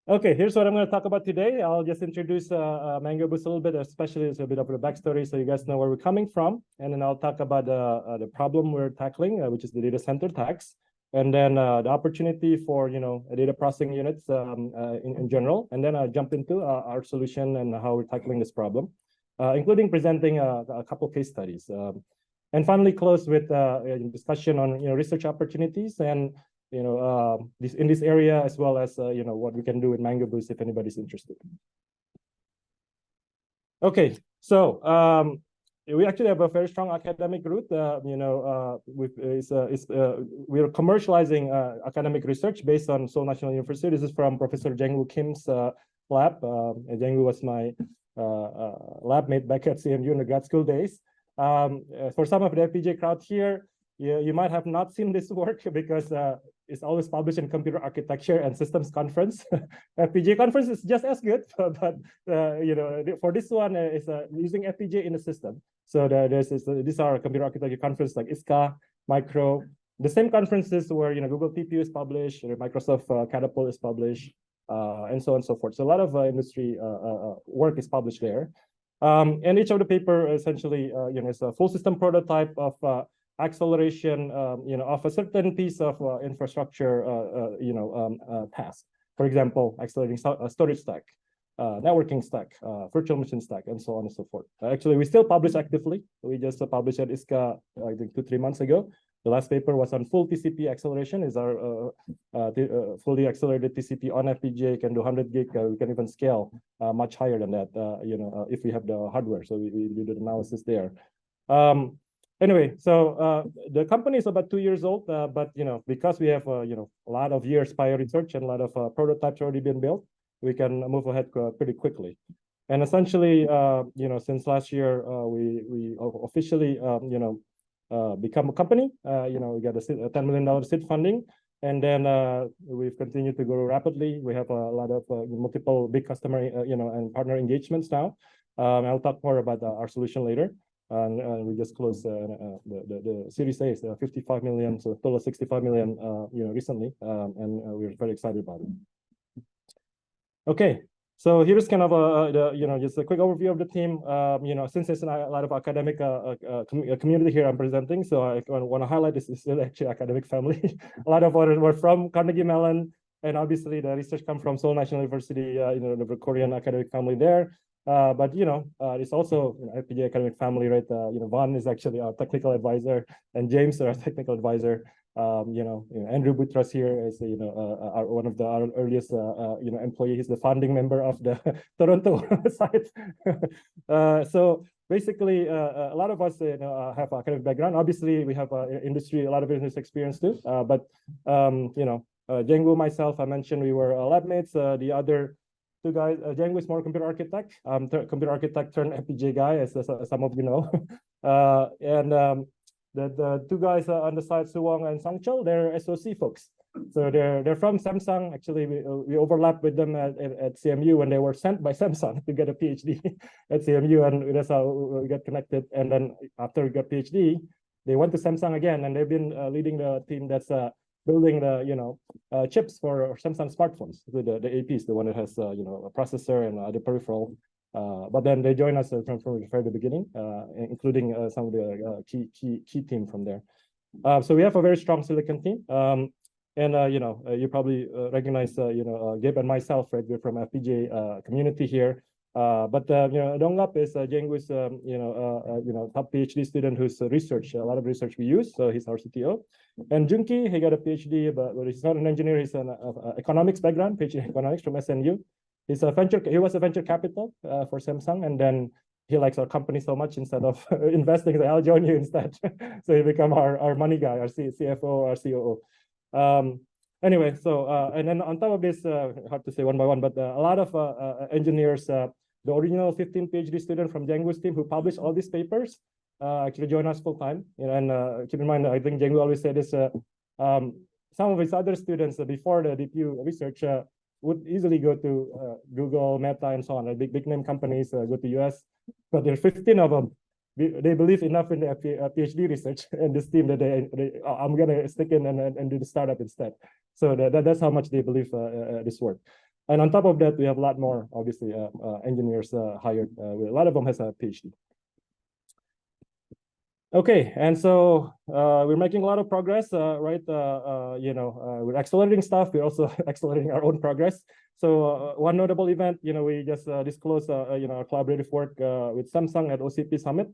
Okay, here's what I'm going to talk about today. I'll just introduce MangoBoost's a little bit, especially it's a bit of a backstory so you guys know where we're coming from. And then I'll talk about the problem we're tackling, which is the data center tax. And then the opportunity for, data processing units in general. And then I'll jump into our solution and how we're tackling this problem, including presenting a couple case studies. And finally close with a discussion on, research opportunities and in this area, as well as what we can do with MangoBoost if anybody's interested. Okay, so we actually have a very strong academic root. We are commercializing academic research based on Seoul National University. This is from Professor Jang-Woo Kim's lab. Jang-Woo was my lab mate back at CMU in the grad school days. For some of the FPGA crowd here, you might have not seen this work because it's always published in Computer Architecture and Systems Conference. FPGA conference is just as good, but for this one, it's using FPGA in the system. So these are Computer Architecture conference like ISCA, Micro, the same conferences where Google TPU is published, or Microsoft Catapult is published, and so on and so forth. So a lot of industry work is published there. And each of the paper essentially, is a full system prototype of acceleration, of a certain piece of infrastructure, task. For example, accelerating storage stack, networking stack, virtual machine stack, and so on and so forth. Actually, we still publish actively. We just published at ISCA, I think 2-3 months ago. The last paper was on full TCP acceleration. Is our fully accelerated TCP on FPGA can do 100 gig. We can even scale much higher than that, if we have the hardware. So we did an analysis there. Anyway, so the company is about 2 years old, but because we have a lot of years prior research and a lot of prototypes already been built, we can move ahead pretty quickly. And essentially, since last year, we officially become a company. We got a $10 million seed funding, and then we've continued to grow rapidly. We have a lot of multiple big customer and partner engagements now. I'll talk more about our solution later. And we just closed the Series A, 55 million, so total 65 million, recently, and we're very excited about it. Okay, so here's kind of just a quick overview of the team. Since there's a lot of academic community here I'm presenting, so I want to highlight this is actually academic family. A lot of us were from Carnegie Mellon, and obviously the research comes from Seoul National University, the Korean academic family there. But it's also FPGA academic family, right? Van is actually our technical advisor, and James our technical advisor. Andrew Butras here is one of our earliest employee. He's the founding member of the Toronto site. So basically, a lot of us have academic background. Obviously, we have a lot of business experience too. But Jang-Woo, myself, I mentioned we were lab mates. The other two guys, Jang-Woo is more computer architect. Computer architect turned FPGA guy, as some of you know. And the two guys on the side, Suwong and Sangchul, they're SoC folks. So they're from Samsung. Actually, we overlapped with them at CMU when they were sent by Samsung to get a PhD at CMU, and that's how we got connected. And then after we got PhD, they went to Samsung again, and they've been leading the team that's building the chips for Samsung smartphones, the APs, the one that has a processor and other peripheral. But then they joined us from the very beginning, including some of the key team from there. So we have a very strong silicon team, and you probably recognize Gabe and myself, right? We're from FPGA community here. But Donggap is Jang-Woo's top PhD student who's a lot of research we use. So he's our CTO. And Junki, he got a PhD, but he's not an engineer. He's an economics background, PhD in economics from SNU. He was a venture capital for Samsung, and then he likes our company so much, instead of investing, I'll join you instead. So he become our money guy, our CFO, our COO. Anyway, so and then on top of this, hard to say one by one, but a lot of engineers, the original 15 PhD student from Jang-Woo's team who published all these papers, actually join us full time. And keep in mind, I think Jang-Woo always said this, some of his other students before the DPU research would easily go to Google, Meta, and so on, big name companies, go to US, but there are 15 of them. They believe enough in the PhD research and this team that I'm gonna stick in and do the startup instead. So that's how much they believe this work. And on top of that, we have a lot more, obviously, engineers hired. A lot of them has a PhD. Okay, and so we're making a lot of progress, right? We're accelerating stuff. We're also accelerating our own progress. So one notable event, we just disclosed, our collaborative work with Samsung at OCP Summit.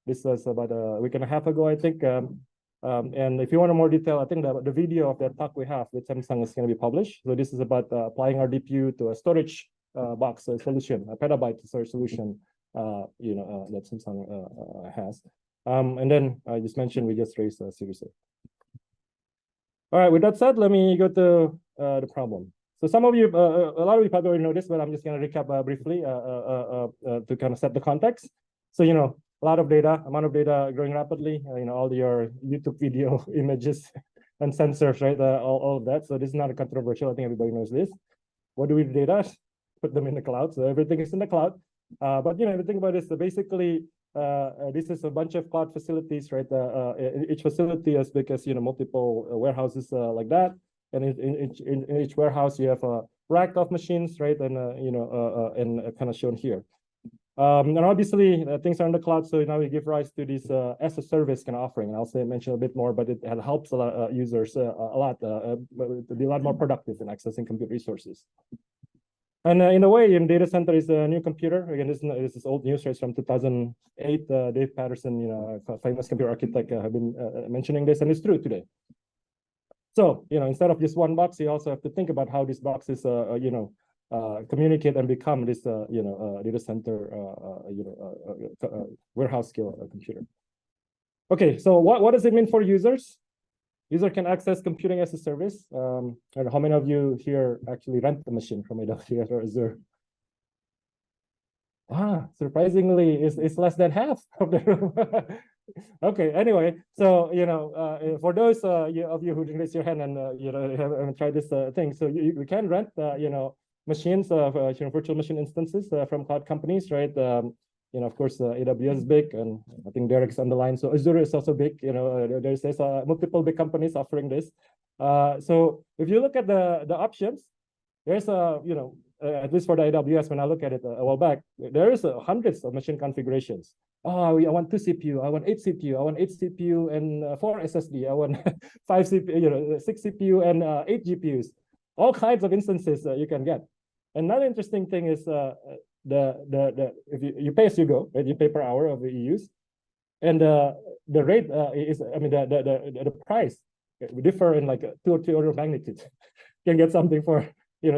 This was about a week and a half ago, I think. And if you want more detail, I think the video of that talk we have with Samsung is going to be published. So this is about applying our DPU to a storage box solution, a petabyte storage solution, that Samsung has. And then I just mentioned we just raised a Series A. All right, with that said, let me go to the problem. So some of you, a lot of you probably already know this, but I'm just going to recap briefly to kind of set the context. So, a lot of data, amount of data growing rapidly, all your YouTube video images and sensors, right? All of that. So this is not a controversial. I think everybody knows this. What do we do with data? Put them in the cloud. So everything is in the cloud. But, if you think about this, so basically, this is a bunch of cloud facilities, right? Each facility is because multiple warehouses like that, and in each warehouse you have a rack of machines, right? And and kind of shown here. And obviously things are in the cloud, so now we give rise to this as a service kind of offering. And I'll mention a bit more, but it helps a lot users a lot to be a lot more productive in accessing compute resources. And in a way, in data center is a new computer. Again, this is old news, right? From 2008. Dave Patterson, famous computer architect, have been mentioning this, and it's true today. So, instead of just one box, you also have to think about how these boxes, communicate and become this, data center, warehouse scale computer. Okay, so what does it mean for users? User can access computing as a service. How many of you here actually rent the machine from AWS or Azure? Surprisingly, it's less than half of the room. Okay, anyway, so for those of you who didn't raise your hand and haven't tried this thing, so you can rent machines, virtual machine instances from cloud companies, right? Of course, AWS is big, and I think Derek's on the line. So Azure is also big. There's multiple big companies offering this. So if you look at the options, there's at least for the AWS, when I look at it a while back, there is hundreds of machine configurations. I want 2 CPU, I want 8 CPU, I want 8 CPU and 4 SSD, I want 5 CPU, 6 CPU and 8 GPUs. All kinds of instances you can get. Another interesting thing is if you pay as you go, right? You pay per hour of the use, and the rate is, the price differ in like 2 or 3 order of magnitude. You can get something for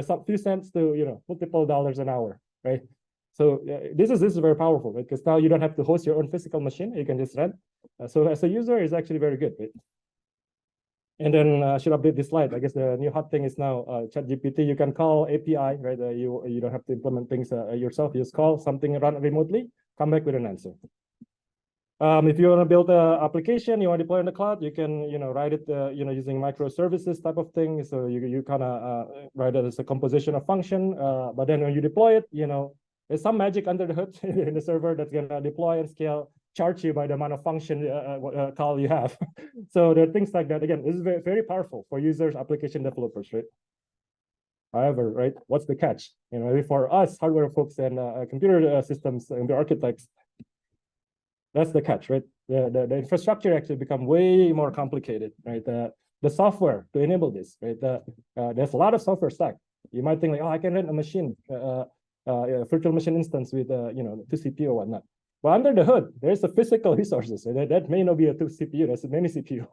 some few cents to multiple dollars an hour, right? So this is very powerful, right? Because now you don't have to host your own physical machine; you can just rent. So as a user, it's actually very good, right? And then I should update this slide. I guess the new hot thing is now ChatGPT. You can call API, right? You don't have to implement things yourself. You just call something, run remotely, come back with an answer. If you want to build an application, you want to deploy in the cloud, you can write it using microservices type of thing. So you kind of write it as a composition of function. But then when you deploy it, there's some magic under the hood in the server that's gonna deploy and scale, charge you by the amount of function call you have. So there are things like that. Again, this is very, very powerful for users, application developers, right? However, right, what's the catch? For us, hardware folks and computer systems and the architects, that's the catch, right? The infrastructure actually become way more complicated, right? The software to enable this, right? There's a lot of software stack. You might think like, I can rent a machine, a virtual machine instance with 2 CPU or whatnot. But under the hood, there's the physical resources. That may not be a 2 CPU, that's many CPU.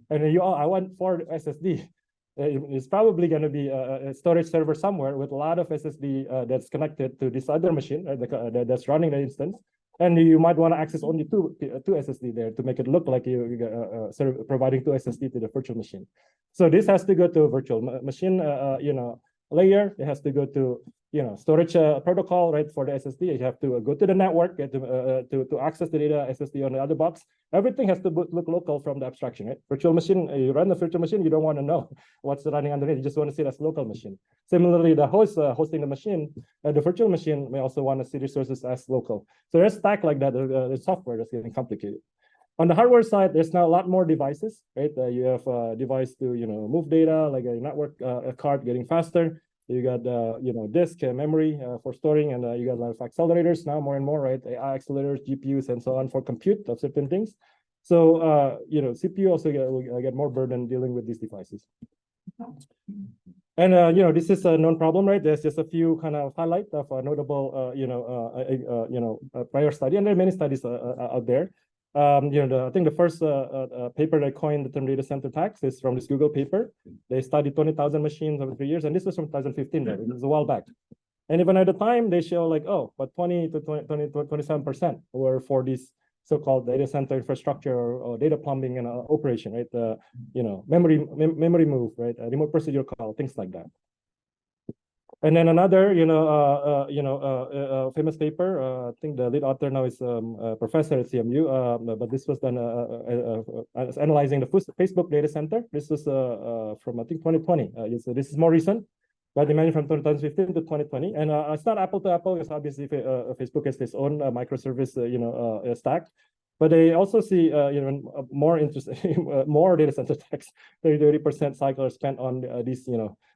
And I want 4 SSD. It's probably going to be a storage server somewhere with a lot of SSD that's connected to this other machine that's running the instance. And you might want to access only two SSD there to make it look like you providing 2 SSD to the virtual machine. So this has to go to a virtual machine, layer. It has to go to storage protocol, right? For the SSD, you have to go to the network to access the data SSD on the other box. Everything has to look local from the abstraction, right? Virtual machine, you run the virtual machine, you don't want to know what's running underneath. You just want to see it as local machine. Similarly, the host hosting the machine, the virtual machine may also want to see resources as local. So there's stack like that. The software that's getting complicated. On the hardware side, there's now a lot more devices, right? You have a device to move data, like a network card getting faster. You got disk and memory for storing, and you got a lot of accelerators now, more and more, right? AI accelerators, GPUs, and so on for compute of certain things. So CPU also will get more burden dealing with these devices. And this is a known problem, right? There's just a few kind of highlight of a notable prior study, and there are many studies out there. I think the first paper that coined the term data center tax is from this Google paper. They studied 20,000 machines over 3 years, and this was from 2015. Right? It was a while back. And even at the time, they show like, but 20 to 27% were for these so-called data center infrastructure or data plumbing and operation, right? Memory move, right? Remote procedure call, things like that. And then another, famous paper. I think the lead author now is a professor at CMU. But this was done analyzing the Facebook data center. This was from I think 2020. So this is more recent, but they managed from 2015 to 2020. And it's not apple to apple, because obviously Facebook has its own microservice, stack. But they also see, more interesting, more data center tax. 30% cycle are spent on these,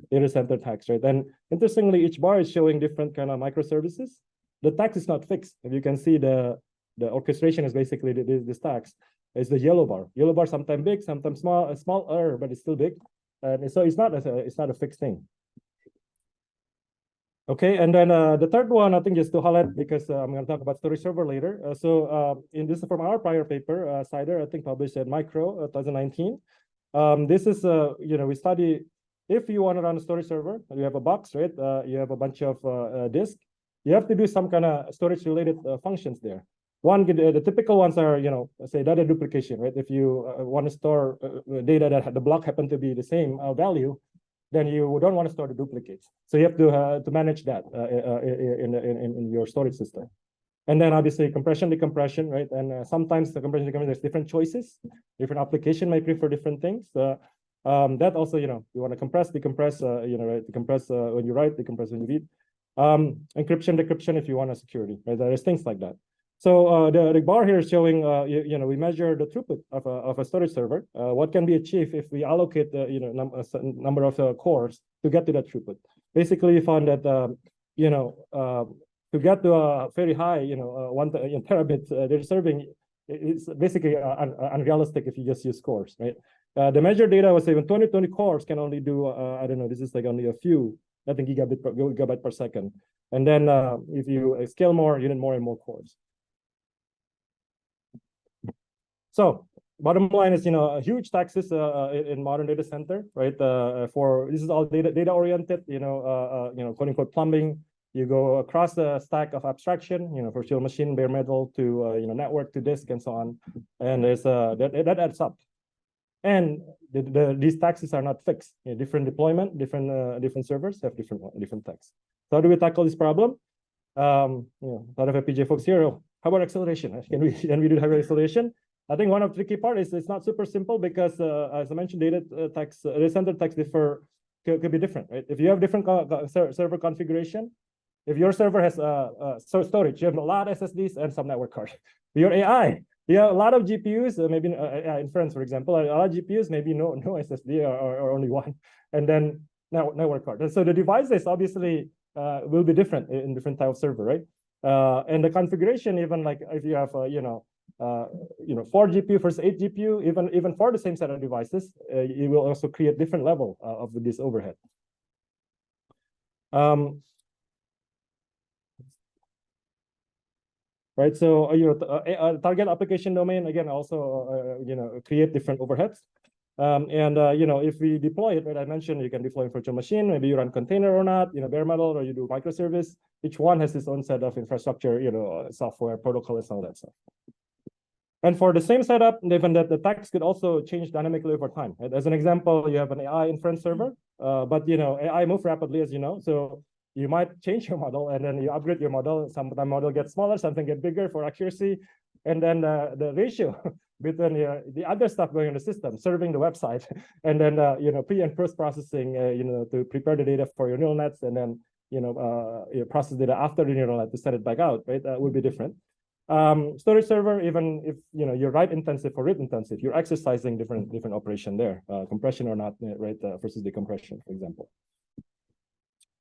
data center tax, right? And interestingly, each bar is showing different kind of microservices. The tax is not fixed. If you can see, the orchestration is basically this tax. It's the yellow bar. Yellow bar sometimes big, sometimes smaller, but it's still big. And so it's not a fixed thing. Okay, and then the third one, I think, just to highlight, because I'm going to talk about storage server later. In this is from our prior paper, Cider, I think, published at Micro 2019. This is, we study if you want to run a storage server, you have a box, right? You have a bunch of disk. You have to do some kind of storage-related functions there. One, the typical ones are, say data duplication, right? If you want to store data that the block happen to be the same value, then you don't want to store the duplicates. So you have to manage that in your storage system. And then obviously compression, decompression, right? And sometimes the compression, decompression, there's different choices. Different application may prefer different things. That also, you want to compress, decompress, right? Decompress when you write, decompress when you read. Encryption, decryption if you want a security, right? There's things like that. So the bar here is showing, we measure the throughput of a storage server. What can be achieved if we allocate the number of cores to get to that throughput. Basically, we found that to get to a very high, 1 terabit they're serving, it's basically unrealistic if you just use cores, right? The measured data was even 20 cores can only do, I don't know, this is like only a few, I think gigabyte per second. And then if you scale more, you need more and more cores. So bottom line is, huge taxes in modern data center, right? This is all data oriented, quote unquote plumbing. You go across the stack of abstraction, virtual machine, bare metal to network to disk and so on, and there's that adds up. And these taxes are not fixed. Different deployment, different servers have different tax. So how do we tackle this problem? A lot of FPGA folks here. How about acceleration? Can we do hardware acceleration? I think one of the tricky part is it's not super simple because, as I mentioned, data center tax could be different, right? If you have different server configuration, if your server has storage, you have a lot of SSDs and some network cards. Your AI, you have a lot of GPUs, maybe inference, for example, a lot of GPUs, maybe no SSD or only one, and then network card. And so the devices obviously will be different in different type of server, right? And the configuration, even like if you have 4 GPU versus 8 GPU, even for the same set of devices, it will also create different level of this overhead. Right, so target application domain again also create different overheads. If we deploy it, right, I mentioned you can deploy a virtual machine, maybe you run container or not, bare metal, or you do microservice. Each one has its own set of infrastructure, software, protocols, and all that stuff. And for the same setup, given that the tax could also change dynamically over time. Right? As an example, you have an AI inference server, but AI moves rapidly, as you know. So you might change your model, and then you upgrade your model. Some model gets smaller, something get bigger for accuracy, and then the ratio between the other stuff going in the system, serving the website, and then pre and post processing, to prepare the data for your neural nets, and then you process data after the neural net to send it back out. Right, would be different. Storage server, even if you're write intensive or read intensive, you're exercising different operation there, compression or not, right, versus decompression, for example.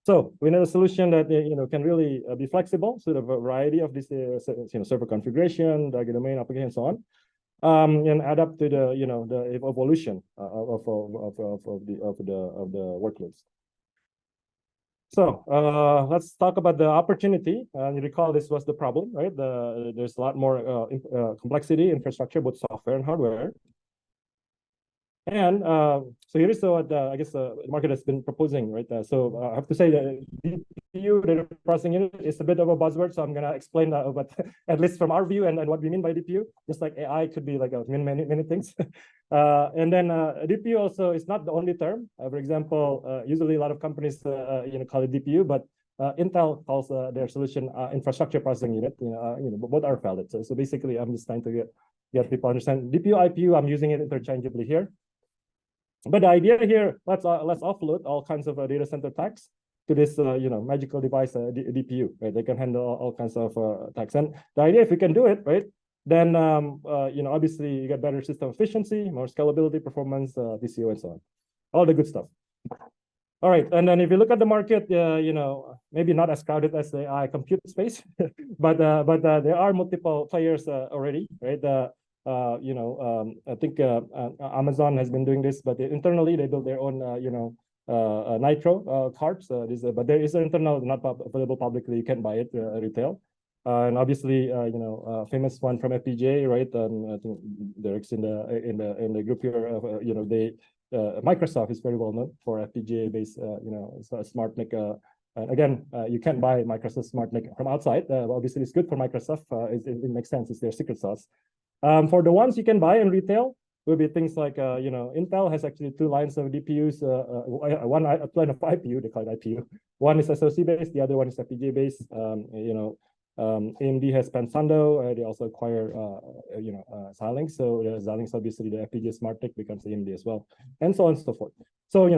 So we need a solution that can really be flexible, so a variety of this server configuration, the domain application, and so on, and adapt to the the evolution of the workloads. So let's talk about the opportunity. You recall this was the problem, right? There's a lot more complexity, infrastructure, both software and hardware. And so here is what I guess the market has been proposing, right? So I have to say that DPU, data processing unit, is a bit of a buzzword, so I'm gonna explain that, but at least from our view and what we mean by DPU, just like AI could be like many things. And then DPU also is not the only term. For example, usually a lot of companies call it DPU, but Intel calls their solution infrastructure processing unit. Both are valid. So basically, I'm just trying to get people understand DPU, IPU. I'm using it interchangeably here. But the idea here, let's offload all kinds of data center tax to this magical device DPU, right? They can handle all kinds of tax. And the idea, if we can do it, right, then obviously you get better system efficiency, more scalability, performance, TCO, and so on, all the good stuff. All right, and then if you look at the market, maybe not as crowded as the AI compute space, but there are multiple players already, right? I think Amazon has been doing this, but internally they build their own, Nitro cards. But there is an internal, not available publicly. You can buy it retail. And obviously, famous one from FPGA, right? I think Derek's in the group here. Microsoft is very well known for FPGA-based, SmartNIC. And again, you can't buy Microsoft SmartNIC from outside. Obviously, it's good for Microsoft. It makes sense. It's their secret sauce. For the ones you can buy in retail, will be things like, Intel has actually 2 lines of DPUs, one line of IPU, they call it IPU. One is SoC based, the other one is FPGA based. AMD has Pensando. They also acquire, Xilinx. So Xilinx, obviously, the FPGA SmartNIC becomes AMD as well, and so on and so forth. So,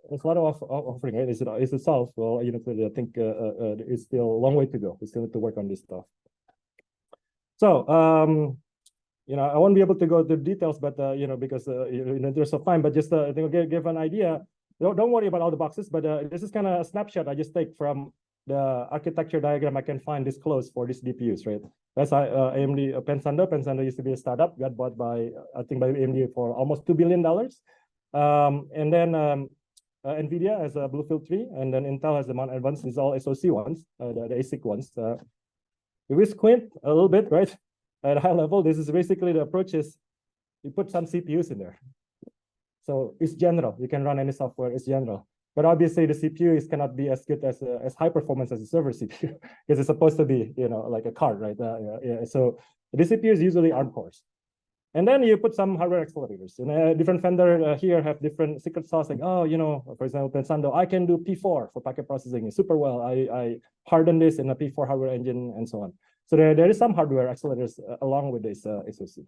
there's a lot of offering, right? Is it solved? Well, I think it's still a long way to go. We still need to work on this stuff. So, I won't be able to go to details, but because in the interest of time, but just I think I'll give an idea. Don't worry about all the boxes, but this is kind of a snapshot I just take from the architecture diagram I can find this close for these DPUs, right? That's AMD Pensando. Pensando used to be a startup, got bought by AMD for almost $2 billion. And then NVIDIA has a Bluefield 3, and then Intel has the Mount Advanced. These are all SoC ones, the ASIC ones. If we squint a little bit, right? At a high level, this is basically the approach is you put some CPUs in there. So it's general. You can run any software. It's general. But obviously, the CPU cannot be as good as high performance as a server CPU because it's supposed to be, like a card, right? So the CPU is usually ARM cores. And then you put some hardware accelerators. And different vendor here have different secret sauce, like, for example, Pensando, I can do P4 for packet processing super well. I harden this in a P4 hardware engine and so on. So there is some hardware accelerators along with this SoC,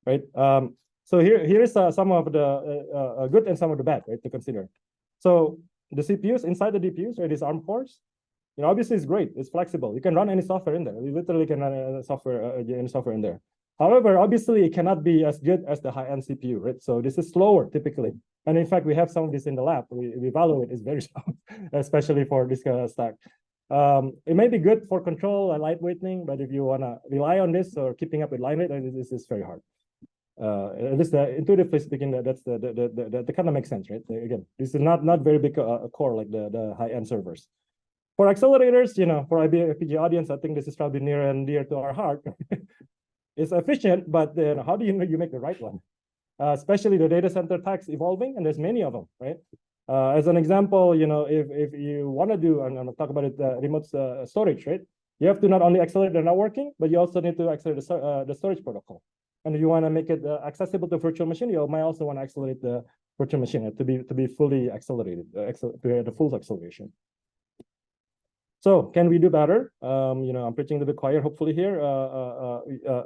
right? So here is some of the good and some of the bad, right, to consider. So the CPUs inside the DPUs, right, these ARM cores, obviously it's great. It's flexible. You can run any software in there. You literally can run any software in there. However, obviously, it cannot be as good as the high-end CPU, right? So this is slower typically. And in fact, we have some of this in the lab. We evaluate it's very slow, especially for this kind of stack. It may be good for control and lightweighting, but if you want to rely on this or keeping up with line rate, this is very hard. At least intuitively speaking, that's the kind of makes sense, right? Again, this is not very big a core like the high-end servers. For accelerators, for FPGA audience, I think this is probably near and dear to our heart. It's efficient, but how do you make the right one? Especially the data center tax evolving, and there's many of them, right? As an example, if you want to do, and I'm going to talk about it, remote storage, right? You have to not only accelerate the networking, but you also need to accelerate the storage protocol. And if you want to make it accessible to virtual machine, you might also want to accelerate the virtual machine to be fully accelerated, to the full acceleration. So can we do better? I'm preaching a bit choir, hopefully here.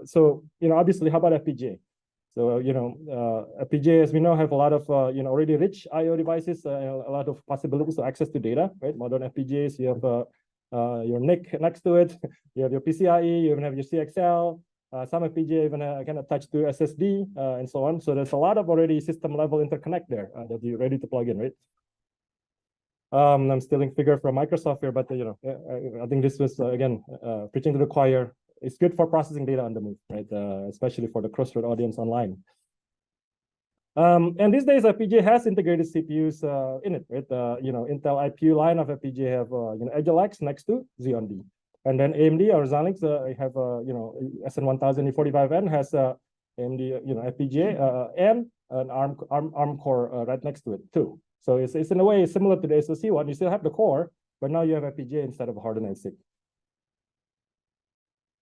So obviously, how about FPGA? So FPGA, as we know, have a lot of already rich I/O devices, a lot of possibilities to access to data, right? Modern FPGAs, you have your NIC next to it, you have your PCIe, you even have your CXL. Some FPGA even can attach to SSD and so on. So there's a lot of already system level interconnect there that you're ready to plug in, right? I'm stealing figure from Microsoft here, but I think this was again preaching to the choir. It's good for processing data on the move, right? Especially for the crossroad audience online. And these days, FPGA has integrated CPUs in it, right? Intel IPU line of FPGA have Agile X next to Xeon D, and then AMD or Xilinx have SN1000 E45N has AMD FPGA and an ARM core right next to it too. So it's in a way similar to the SoC one. You still have the core, but now you have FPGA instead of a hardened ASIC.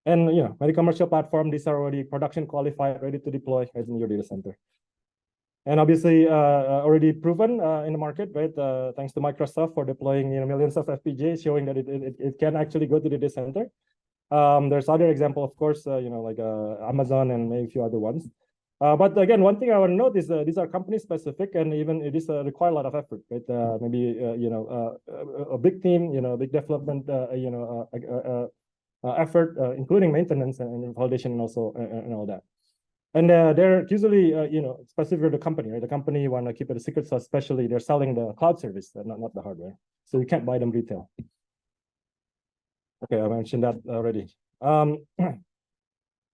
And many commercial platform, these are already production qualified, ready to deploy right in your data center. And obviously already proven in the market, right? Thanks to Microsoft for deploying millions of FPGAs, showing that it can actually go to the data center. There's other example, of course, like Amazon and maybe a few other ones. But again, one thing I want to note is these are company specific, and even it is require a lot of effort, right? Maybe a big team, big development, effort, including maintenance and validation, and also and all that. And they're usually, specific to the company, right? The company want to keep it a secret sauce, especially they're selling the cloud service, not the hardware. So you can't buy them retail. Okay, I mentioned that already.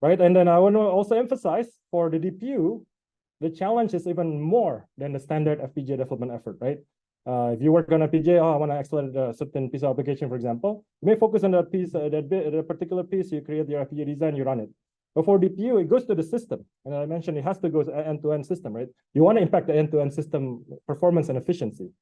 Right, and then I want to also emphasize for the DPU, the challenge is even more than the standard FPGA development effort, right? If you work on a FPGA, I want to accelerate a certain piece of application, for example, you may focus on that piece, that particular piece, you create your FPGA design, you run it. But for DPU, it goes to the system. And I mentioned it has to go end-to-end system, right? You want to impact the end-to-end system performance and efficiency.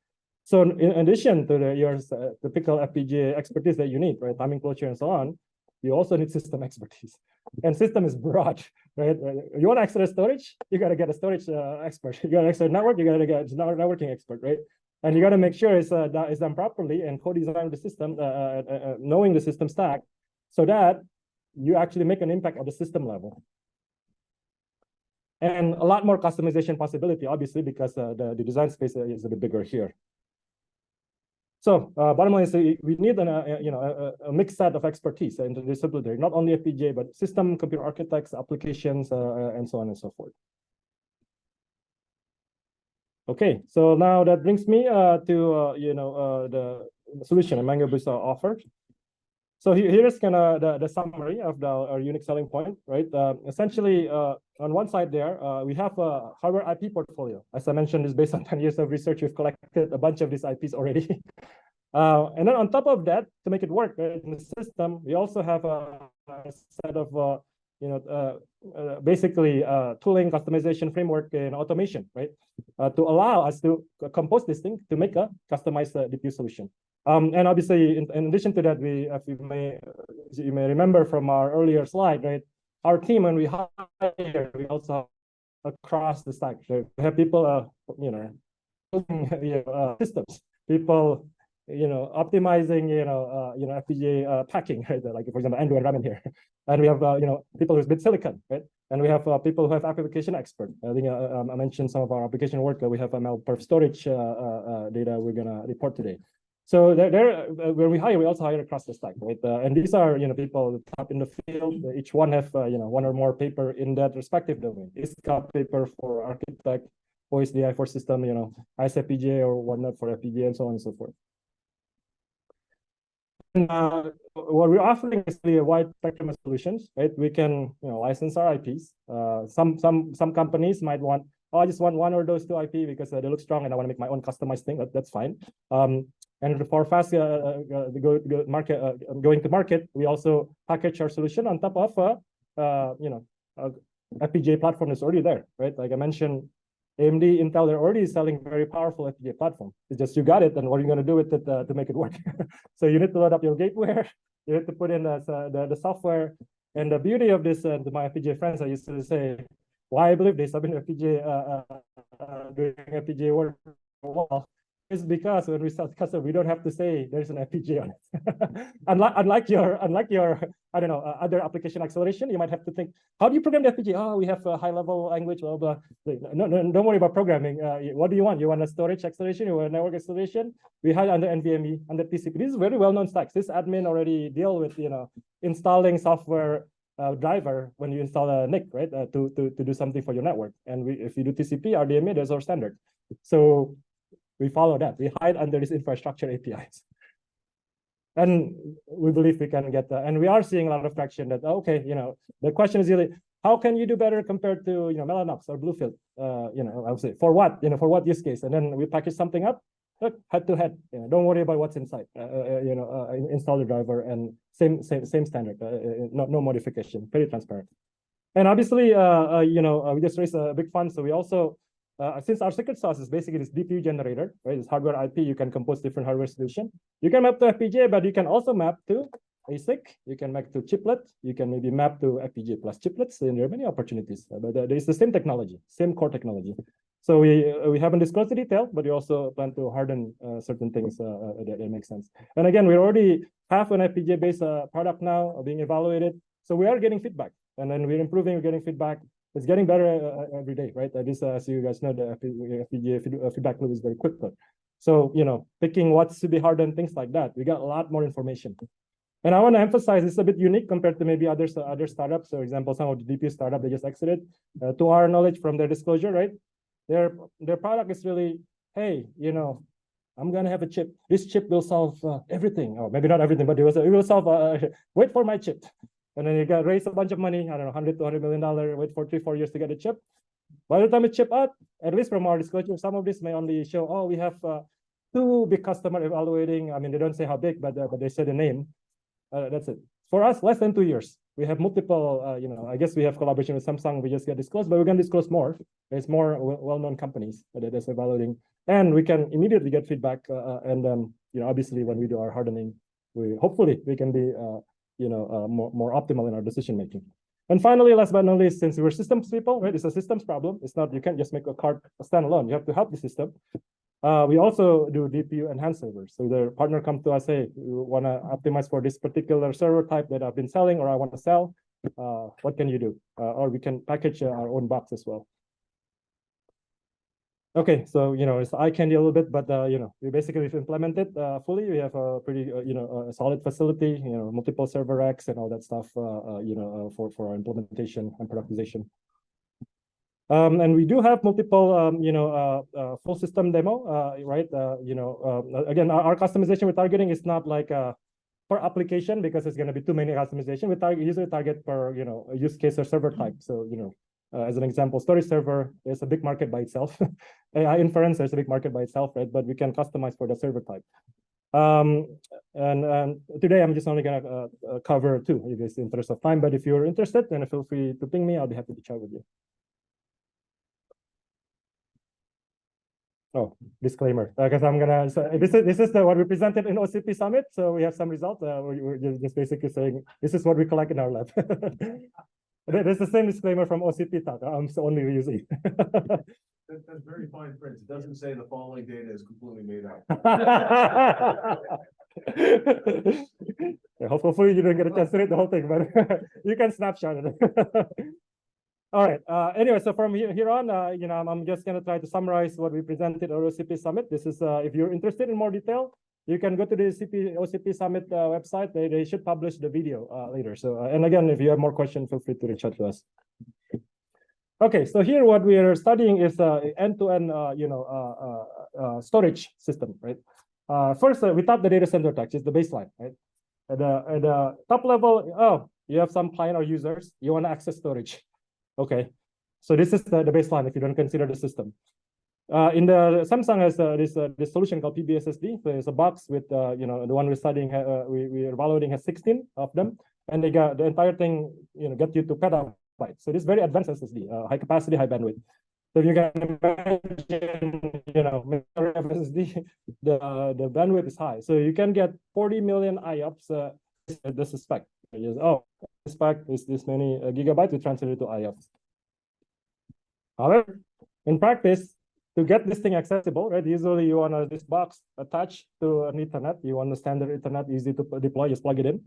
So in addition to your typical FPGA expertise that you need, right? Timing, closure, and so on, you also need system expertise. And system is broad, right? You want to accelerate storage, you got to get a storage expert. You got to accelerate network, you got to get a networking expert, right? And you got to make sure it's done properly and co-design the system, knowing the system stack, so that you actually make an impact at the system level. And a lot more customization possibility, obviously, because the design space is a bit bigger here. So bottom line is we need a mixed set of expertise interdisciplinary, not only FPGA, but system, computer architects, applications, and so on and so forth. Okay, so now that brings me to the solution MangoBoost's offered. So here's kind of the summary of our unique selling point, right? Essentially, on one side there, we have a hardware IP portfolio. As I mentioned, it's based on 10 years of research. We've collected a bunch of these IPs already. And then on top of that, to make it work in the system, we also have a set of, basically tooling, customization framework, and automation, right? To allow us to compose this thing to make a customized DPU solution. And obviously, in addition to that, you may remember from our earlier slide, right? Our team, when we hire, we also have across the stack. So we have people, systems, people, optimizing, FPGA packing, right? Like for example, Andrew and Raman here, and we have, people who's bit silicon, right? And we have people who have application expert. I think I mentioned some of our application work. We have ML storage data we're gonna report today. So when we hire, we also hire across the stack, right? And these are, people top in the field. Each one have, one or more paper in that respective domain. ISCA paper for architect, OSDI for system, ISFPGA or whatnot for FPGA, and so on and so forth. And, what we're offering is really a wide spectrum of solutions, right? We can, license our IPs. Some companies might want, I just want one or those two IP because they look strong and I want to make my own customized thing. That's fine. And for fast going to market, we also package our solution on top of FPGA platform that's already there, right? Like I mentioned, AMD, Intel, they're already selling very powerful FPGA platform. It's just you got it, and what are you going to do with it to make it work? So you need to load up your gateware, you need to put in the software, and the beauty of this, to my FPGA friends, I used to say, why I believe this, I've been FPGA doing FPGA work for a while, is because when we sell to customer, we don't have to say there's an FPGA on it. unlike your I don't know, other application acceleration, you might have to think, how do you program the FPGA? Oh, we have a high level language, blah, blah. No, don't worry about programming. What do you want? You want a storage acceleration? You want a network acceleration? We have under NVMe, under TCP. This is very well-known stacks. This admin already deal with, installing software driver when you install a NIC, right? To do something for your network. And if you do TCP, RDMA, there's our standard. So we follow that. We hide under these infrastructure APIs. And we believe we can get that. And we are seeing a lot of traction that, okay, the question is really, how can you do better compared to, Mellanox or Bluefield? I would say, for what? For what use case? And then we package something up, look, head to head. Don't worry about what's inside. Install the driver and same standard. No modification. Very transparent. And obviously, we just raised a big fund, so we also, since our secret sauce is basically this DPU generator, right? This hardware IP, you can compose different hardware solution. You can map to FPGA, but you can also map to ASIC. You can map to chiplet. You can maybe map to FPGA plus chiplets. And there are many opportunities. But it's the same technology, same core technology. So we haven't disclosed the detail, but we also plan to harden certain things that make sense. And again, we already have an FPGA-based product now being evaluated. So we are getting feedback, and then we're improving. We're getting feedback. It's getting better every day, right? This, as you guys know, the FPGA feedback loop is very quick. So picking what's to be hardened, things like that. We got a lot more information. And I want to emphasize it's a bit unique compared to maybe other startups. For example, some of the DPU startup they just exited. To our knowledge from their disclosure, right? Their product is really, hey, I'm gonna have a chip. This chip will solve everything, or maybe not everything, but it will solve. Wait for my chip, and then you got raise a bunch of money. I don't know, $100 to $200 million. Wait for 3-4 years to get a chip. By the time it chip out, at least from our disclosure, some of this may only show, oh, we have 2 big customers evaluating. I mean, they don't say how big, but they say the name. That's it. For us, less than 2 years. We have multiple, I guess we have collaboration with Samsung. We just get disclosed, but we're going to disclose more. There's more well-known companies that are evaluating, and we can immediately get feedback. And then, obviously, when we do our hardening, hopefully we can be, more optimal in our decision making. And finally, last but not least, since we're systems people, right? It's a systems problem. It's not, you can't just make a card standalone. You have to help the system. We also do DPU enhanced servers. So the partner comes to us, hey, we want to optimize for this particular server type that I've been selling or I want to sell. What can you do? Or we can package our own box as well. Okay, so it's eye candy a little bit, but we basically implemented fully. We have a pretty a solid facility, multiple server racks and all that stuff, for our implementation and productization. And we do have multiple, full system demo, right? Again, our customization we're targeting is not like per application because it's going to be too many customization. We usually target per, use case or server type. So, as an example, storage server is a big market by itself. AI inference is a big market by itself, right? But we can customize for the server type. And today I'm just only going to cover 2 in the interest of time. But if you're interested, then feel free to ping me. I'll be happy to chat with you. Oh, disclaimer, because I'm gonna. So this is what we presented in OCP Summit. So we have some results. We're just basically saying this is what we collect in our lab. There's the same disclaimer from OCP Talk. I'm only reusing. That's very fine print. It doesn't say the following data is completely made up. Yeah, hopefully you don't get a chance to read the whole thing, but you can snapshot it. All right. Anyway, so from here on, I'm just going to try to summarize what we presented at OCP Summit. This is, if you're interested in more detail, you can go to the OCP Summit website. They should publish the video later. So, and again, if you have more questions, feel free to reach out to us. Okay, so here what we are studying is end-to-end, storage system, right? First, we thought the Datacenter Tax is the baseline, right? At the top level, you have some client or users, you want to access storage. Okay, so this is the baseline if you don't consider the system. In the Samsung has this solution called PBSSD. So it's a box with the one we're studying. We're evaluating has 16 of them, and they got the entire thing. Get you to petabytes. So this is very advanced SSD, high capacity, high bandwidth. So you can imagine, SSD, the bandwidth is high. So you can get 40 million IOPS. This is spec. This spec is this many gigabytes. We translate it to IOPS. However, in practice, to get this thing accessible, right? Usually you want this box attached to an Ethernet. You want the standard Ethernet, easy to deploy, just plug it in.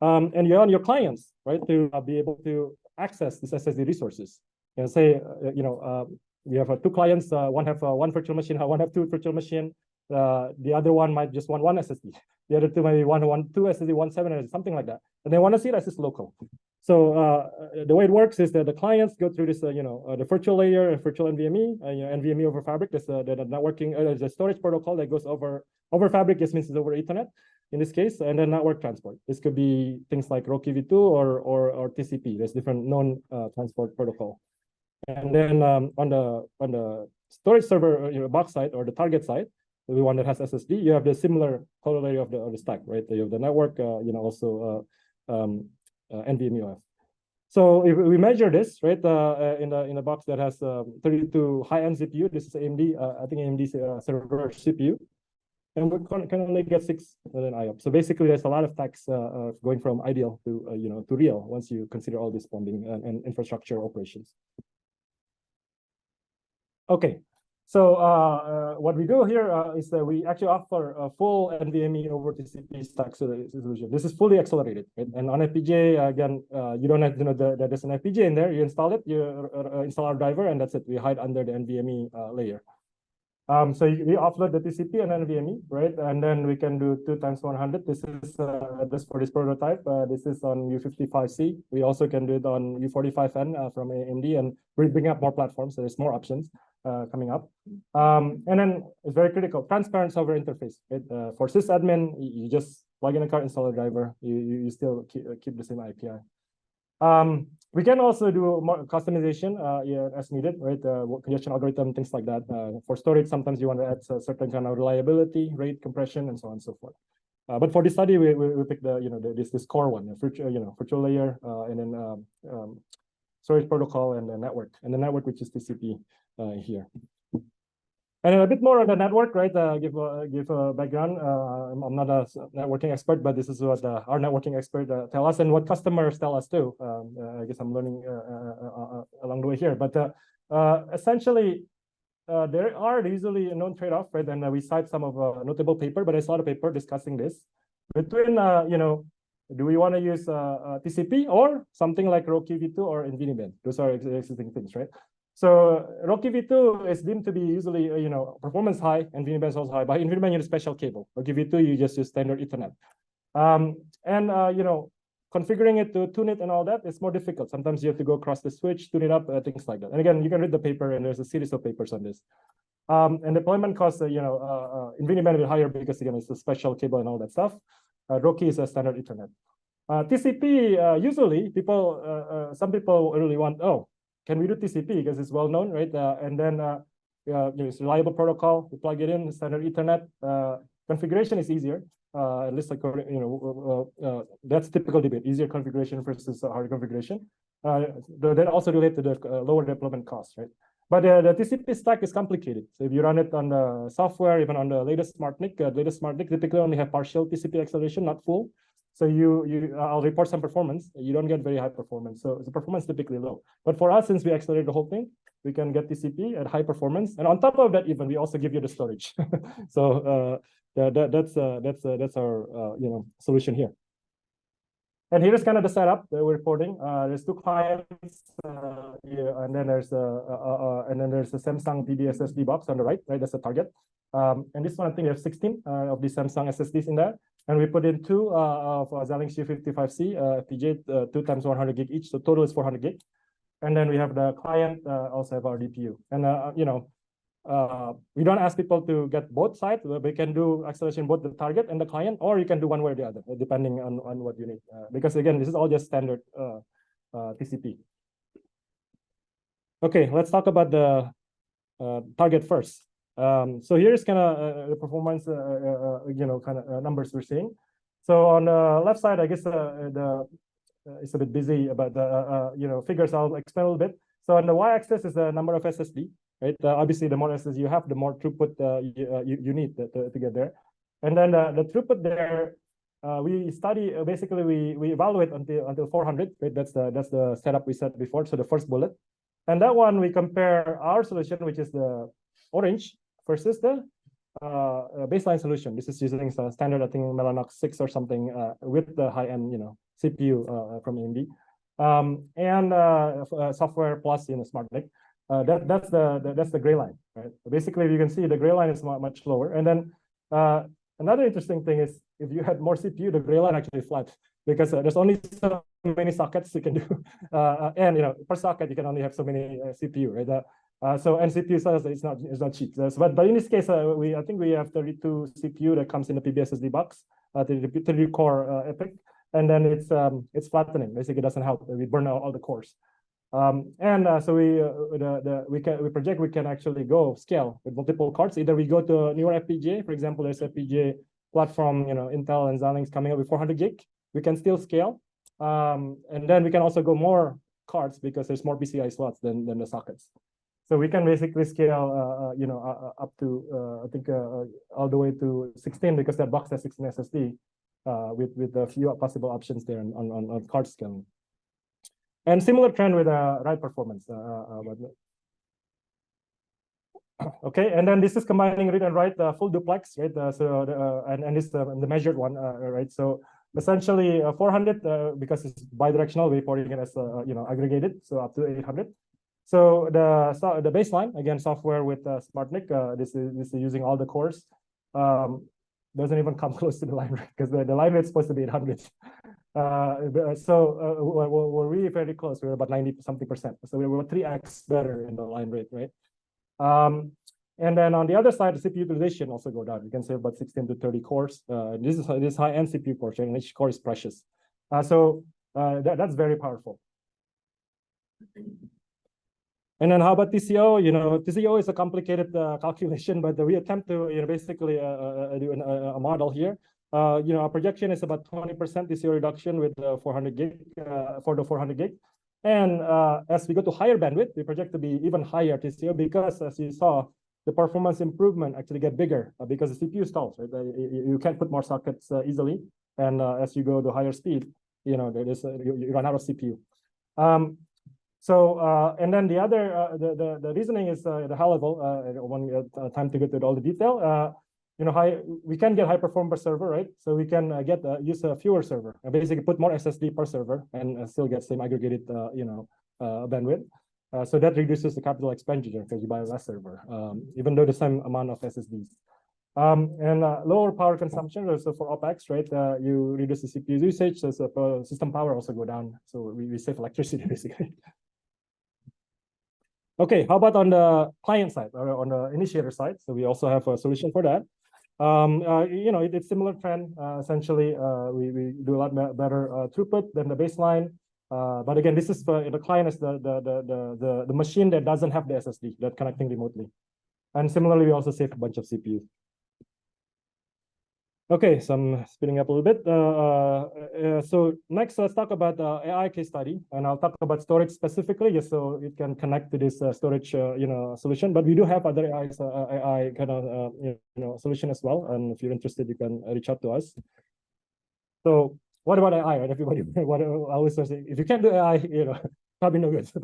And you want your clients, right, to be able to access this SSD resources. Say, we have 2 clients. One have one virtual machine, one have 2 virtual machine. The other one might just want 1 SSD. The other 2 maybe one 2 SSD, 1 7 SSD, something like that. And they want to see that it's local. So the way it works is that the clients go through this, the virtual layer, virtual NVMe, NVMe over Fabric. That's the networking, the storage protocol that goes over Fabric. Just means it's over Ethernet in this case, and then network transport. This could be things like RoCE v2 or TCP. There's different known transport protocol. And then on the storage server box side or the target side, the one that has SSD, you have the similar corollary of the stack, right? You have the network, also NVMe OS. So if we measure this, right, in the box that has 32 high-end CPU, this is AMD, I think AMD server CPU, and we can only get 6 million IOPS. So basically, there's a lot of tax going from ideal to to real once you consider all this bombing and infrastructure operations. Okay, so what we do here is that we actually offer a full NVMe over TCP stack solution. This is fully accelerated, right? And on FPGA, again, you don't have to know that there's an FPGA in there. You install it, you install our driver, and that's it. We hide under the NVMe layer. So we offload the TCP and NVMe, right? And then we can do 2 × 100. This is this for this prototype. This is on U55C. We also can do it on U45N from AMD, and we're bringing up more platforms. So there's more options coming up. And then it's very critical, transparent software interface. Right? For sysadmin, you just plug in a card, install a driver. You still keep the same API. We can also do more customization as needed, right? Congestion algorithm, things like that. For storage, sometimes you want to add a certain kind of reliability, rate compression, and so on and so forth. But for this study, we picked this core one, virtual layer, and then storage protocol and the network, which is TCP here. And a bit more on the network, right? Give a background. I'm not a networking expert, but this is what our networking expert tell us, and what customers tell us too. I guess I'm learning along the way here. But essentially, there are usually a known trade-off, right? And we cite some of a notable paper, but there's a lot of paper discussing this between, do we want to use TCP or something like RoCE v2 or InfiniBand? Those are existing things, right? So RoCE v2 is deemed to be usually, performance high, and InfiniBand is also high. By InfiniBand, you need a special cable. RoCE v2, you just use standard Ethernet. Configuring it to tune it and all that, it's more difficult. Sometimes you have to go across the switch, tune it up, things like that. And again, you can read the paper, and there's a series of papers on this. And deployment costs, InfiniBand will higher because, again, it's a special cable and all that stuff. RoCE is a standard Ethernet. TCP, usually, some people really want, can we do TCP because it's well known, right? And then it's reliable protocol. You plug it in, standard Ethernet. Configuration is easier. At least that's typical debate. Easier configuration versus hard configuration. That also relate to the lower deployment costs, right? But the TCP stack is complicated. So if you run it on the software, even on the latest SmartNIC, typically only have partial TCP acceleration, not full. So I'll report some performance. You don't get very high performance. So the performance is typically low. But for us, since we accelerate the whole thing, we can get TCP at high performance. And on top of that, even we also give you the storage. So that's our solution here. And here's kind of the setup that we're reporting. There's 2 clients, and then there's a Samsung PD SSD box on the right. That's the target. And this one, I think we have 16 of these Samsung SSDs in there. And we put in 2 of Xilinx U55C FPGA, 2 × 100 gig each. So total is 400 gig. And then we have the client, also have our DPU. And we don't ask people to get both sides. We can do acceleration both the target and the client, or you can do one way or the other, depending on what you need. Because again, this is all just standard TCP. Okay, let's talk about the target first. So here's kind of the performance, numbers we're seeing. So on the left side, I guess it's a bit busy about the figures. I'll explain a little bit. So on the y-axis is the number of SSD, right? Obviously, the more SSD you have, the more throughput you need to get there. And then the throughput there, we study basically we evaluate until 400. Right? That's the setup we set before. So the first bullet, and that one we compare our solution, which is the orange, versus the baseline solution. This is using standard, I think, Mellanox 6 or something with the high-end, CPU from AMD, and software plus SmartNIC. That's the gray line, right? Basically, you can see the gray line is much lower, and then Another interesting thing is if you had more CPU, the gray line actually is flat because there's only so many sockets you can do, and per socket you can only have so many CPU, right? And CPU size it's not cheap. But in this case, I think we have 32 CPU that comes in the PBSSD box, 32 core EPIC, and then it's flattening. Basically, it doesn't help. We burn out all the cores. So we project we can actually go scale with multiple cards. Either we go to a newer FPGA, for example, there's FPGA platform, Intel and Xilinx coming up with 400 gig. We can still scale, and then we can also go more cards because there's more PCI slots than the sockets. So we can basically scale, up to I think all the way to 16 because that box has 16 SSD with a few possible options there on card scaling. And similar trend with write performance. Okay, and then this is combining read and write full duplex, right? And this is the measured one, right? So essentially 400 because it's bidirectional, we're reporting it as aggregated, so up to 800. So the baseline again, software with SmartNIC. This is using all the cores. Doesn't even come close to the line rate because the line rate is supposed to be 800. We're really very close. We're about 90-something%. So we're 3x better in the line rate, right? And then on the other side, the CPU utilization also go down. You can say about 16 to 30 cores. This is high-end CPU cores, and each core is precious. That's very powerful. And then how about TCO? TCO is a complicated calculation, but we attempt to basically do a model here. Our projection is about 20% TCO reduction with 400 gig for the 400 gig. And as we go to higher bandwidth, we project to be even higher TCO because, as you saw, the performance improvement actually get bigger because the CPU stalls, right? You can't put more sockets easily. And as you go to higher speed, you run out of CPU. And then the other, the reasoning is the high level. I don't want time to get into all the detail. We can get high performance per server, right? So we can use a fewer server and basically put more SSD per server and still get same aggregated, bandwidth. So that reduces the capital expenditure because you buy less server, even though the same amount of SSDs. And lower power consumption. So for OpEx, right? You reduce the CPU usage, so system power also go down. So we save electricity basically. Okay, how about on the client side or on the initiator side? So we also have a solution for that. It's similar trend. Essentially, we do a lot better throughput than the baseline. But again, this is for the client is the machine that doesn't have the SSD that connecting remotely. And similarly, we also save a bunch of CPUs. Okay, so I'm speeding up a little bit. So next, let's talk about AI case study, and I'll talk about storage specifically, just so it can connect to this storage, solution. But we do have other AI kind of, solution as well. And if you're interested, you can reach out to us. So what about AI? Right? Everybody, what I always say, if you can't do AI, probably no good. So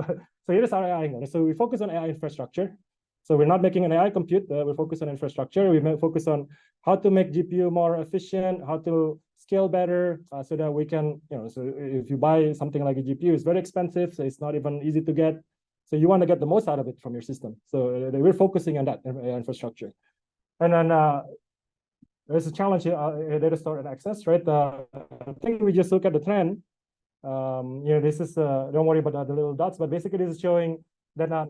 here's our AI. So we focus on AI infrastructure. So we're not making an AI compute. We focus on infrastructure. We focus on how to make GPU more efficient, how to scale better, so that we can, so if you buy something like a GPU, it's very expensive, so it's not even easy to get. So you want to get the most out of it from your system. So we're focusing on that infrastructure. And then there's a challenge here, data store and access, right? I think we just look at the trend. This is, don't worry about the little dots, but basically this is showing that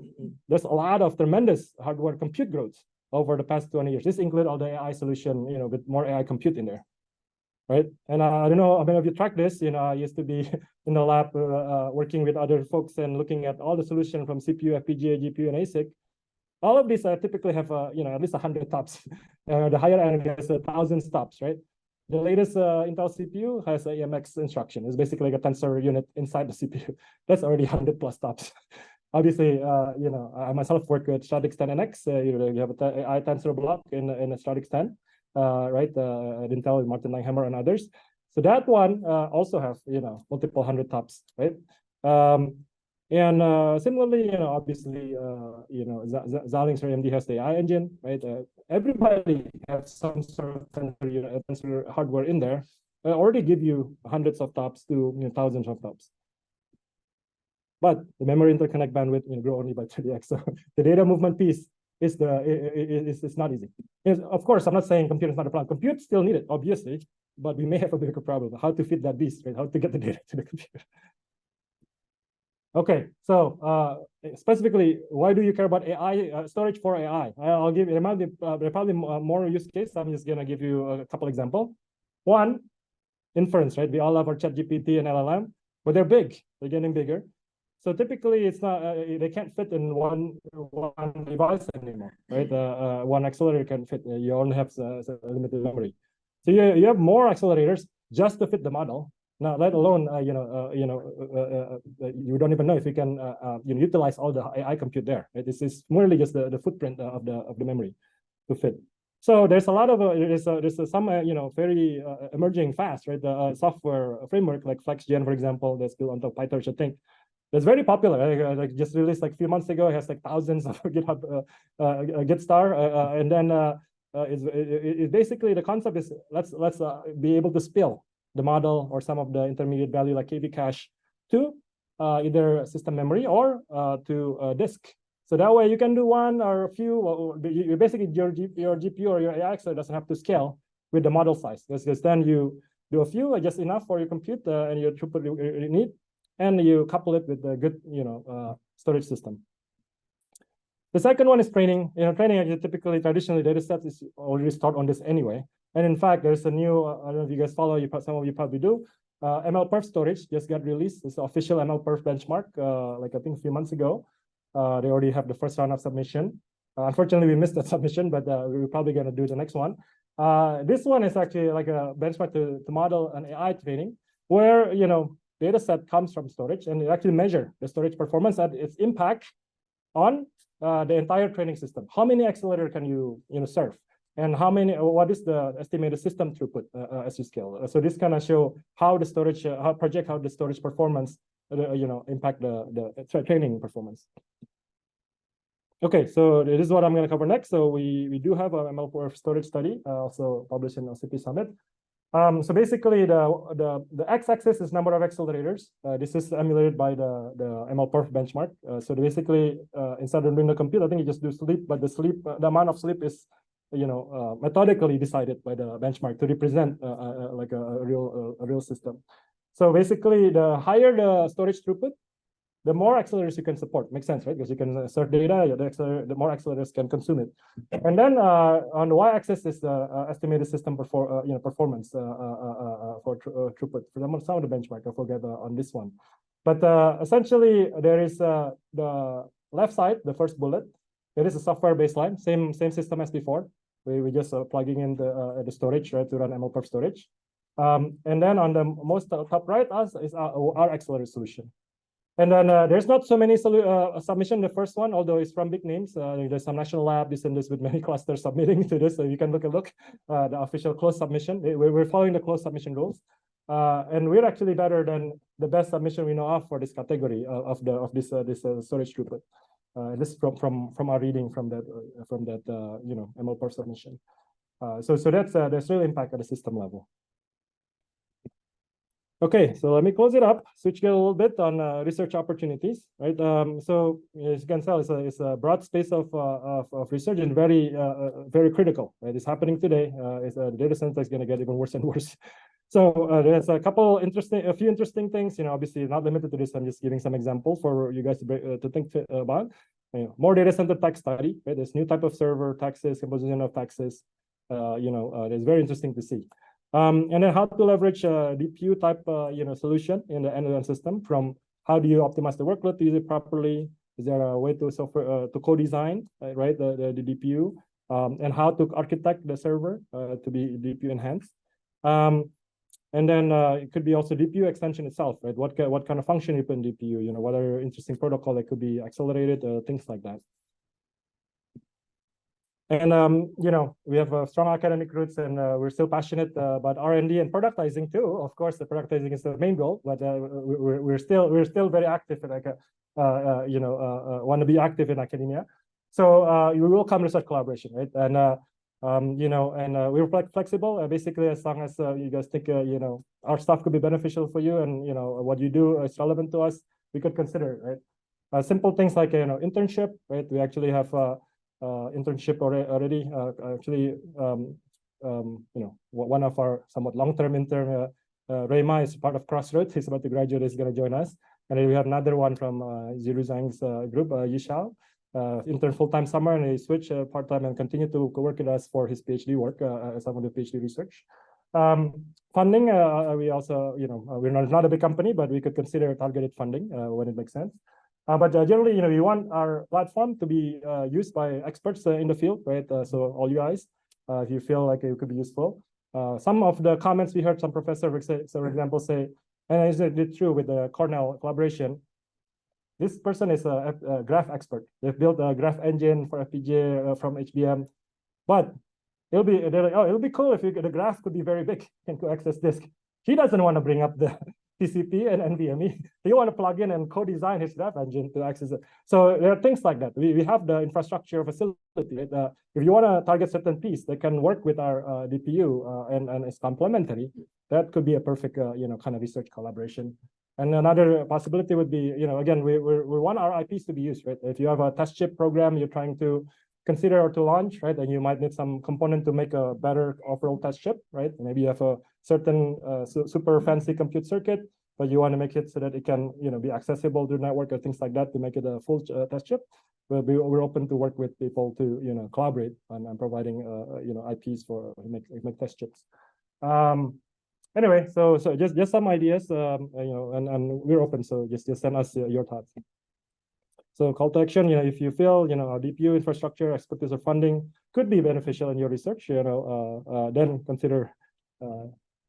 there's a lot of tremendous hardware compute growth over the past 20 years. This includes all the AI solution, with more AI compute in there, right? And I don't know how many of you track this. I used to be in the lab working with other folks and looking at all the solutions from CPU, FPGA, GPU, and ASIC. All of these typically have, at least 100 TOPS. The higher end has 1,000 TOPS, right? The latest Intel CPU has an AMX instruction. It's basically like a tensor unit inside the CPU. That's already 100 plus TOPS. Obviously, I myself work with Stratix 10NX. You have an AI tensor block in a Stratix 10, right? Intel, Martin Langhammer, and others. So that one also have multiple 100 TOPS, right? And similarly, obviously, Xilinx or AMD has the AI engine, right? Everybody has some sort of tensor hardware in there. They already give you hundreds of TOPS to thousands of TOPS. But the memory interconnect bandwidth grow only by 30x. So the data movement piece is not easy. Of course, I'm not saying compute is not a problem. Compute still needed, obviously, but we may have a bigger problem. How to fit that beast, right? How to get the data to the computer. Okay, so specifically, why do you care about AI storage for AI? I'll give there might be probably more use case. I'm just gonna give you a couple examples. One, inference, right? We all have our ChatGPT and LLM, but they're big. They're getting bigger. So typically, it's not they can't fit in one device anymore, right? One accelerator can fit. You only have limited memory. So you have more accelerators just to fit the model. Now, let alone you don't even know if you can utilize all the AI compute there. Right? This is merely just the footprint of the memory to fit. So there's a lot of there's some very emerging fast, right? The software framework like FlexGen, for example, that's built on top of PyTorch, I think. That's very popular. Like just released like a few months ago. It has like thousands of GitHub Git star, and then it's basically the concept is let's be able to spill the model or some of the intermediate value like KV cache to either system memory or to disk. So that way you can do one or a few. You basically your GPU or your AI accelerator doesn't have to scale with the model size. Because then you do a few, just enough for your compute and your throughput you need, and you couple it with a good storage system. The second one is training. Training typically traditionally data sets is already stored on this anyway. And in fact, there's a new, I don't know if you guys follow, some of you probably do. MLPerf storage just got released. It's the official MLPerf benchmark, like I think a few months ago. They already have the first round of submission. Unfortunately, we missed that submission, but we're probably going to do the next one. This one is actually like a benchmark to model an AI training, where data set comes from storage, and you actually measure the storage performance and its impact on the entire training system. How many accelerators can you serve? And what is the estimated system throughput as you scale? So this kind of show how the storage, how the storage performance, impact the training performance. Okay, so this is what I'm going to cover next. So we do have a MLPerf storage study, also published in OCP Summit. So basically, the x-axis is number of accelerators. This is emulated by the MLPerf benchmark. So basically, instead of doing the compute, I think you just do sleep, but the amount of sleep is methodically decided by the benchmark to represent like a real system. So basically, the higher the storage throughput, the more accelerators you can support. Makes sense, right? Because you can assert data, the more accelerators can consume it. And then on the y-axis is the estimated system performance for throughput. For some of the benchmark, I forget on this one. But essentially, there is the left side, the first bullet. There is a software baseline, same system as before. We just plugging in the storage, right, to run MLPerf storage. And then on the most top right is our accelerator solution. And then there's not so many submission. The first one, although it's from big names, there's some national lab, this and this, with many clusters submitting to this. So you can look the official closed submission. We're following the closed submission rules, and we're actually better than the best submission we know of for this category of this storage throughput. This is from our reading from that MLPerf submission. So that's real impact at the system level. Okay, so let me close it up. Switch gear a little bit on research opportunities, right? So as you can tell, it's a broad space of research and very critical. Right, it's happening today. The data center is going to get even worse and worse. So there's a few interesting things. Obviously not limited to this. I'm just giving some examples for you guys to think about. More data center tax study. Right, there's new type of server taxes, composition of taxes. It's very interesting to see. And then how to leverage a DPU type solution in the end-to-end system. From how do you optimize the workload to use it properly? Is there a way to software to co-design right the DPU, and how to architect the server to be DPU enhanced? And then it could be also DPU extension itself, right? What kind of function you put in DPU? What are interesting protocol that could be accelerated, things like that. And we have strong academic roots, and we're still passionate about R&D and productizing too. Of course, the productizing is the main goal, but we're still very active in want to be active in academia. So we will come research collaboration, right? And we're flexible. Basically, as long as you guys think our stuff could be beneficial for you, and what you do is relevant to us, we could consider it, right? Simple things like internship, right? We actually have internship already. Actually, one of our somewhat long-term intern, Rema, is part of Crossroads. He's about to graduate. He's going to join us. And then we have another one from Ziru Zhang's group, Yishao, intern full-time summer, and he switched part-time and continued to work with us for his PhD work, some of the PhD research. Funding, we also, we're not a big company, but we could consider targeted funding when it makes sense. But generally, we want our platform to be used by experts in the field, right? So all you guys, if you feel like it could be useful. Some of the comments we heard some professor, for example, say, and is it true with the Cornell collaboration? This person is a graph expert. They've built a graph engine for FPGA from HBM, but they're like, oh, it'll be cool if the graph could be very big and to access disk. He doesn't want to bring up the TCP and NVMe. He want to plug in and co-design his graph engine to access it. So there are things like that. We have the infrastructure facility. Right? If you want to target certain piece that can work with our DPU and it's complementary, that could be a perfect kind of research collaboration. And another possibility would be, again, we want our IPs to be used, right? If you have a test chip program you're trying to consider or to launch, right? And you might need some component to make a better off-road test chip, right? Maybe you have a certain super fancy compute circuit, but you want to make it so that it can, be accessible to the network or things like that to make it a full test chip. But we're open to work with people to, collaborate on providing, IPs for make test chips. Anyway, so just some ideas, and we're open. So just send us your thoughts. So call to action, if you feel, our DPU infrastructure, expertise, or funding could be beneficial in your research, then consider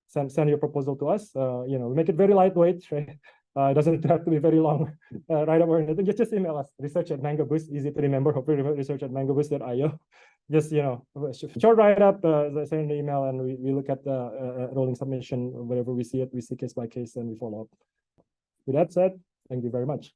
send your proposal to us. Make it very lightweight, right? It doesn't have to be very long write-up or anything. Just email us, research@MangoBoost, easy to remember. Hopefully research@mangoboost.io. Just, short write-up, send an email, and we look at the rolling submission, whenever we see it, we see case by case, and we follow up. With that said, thank you very much.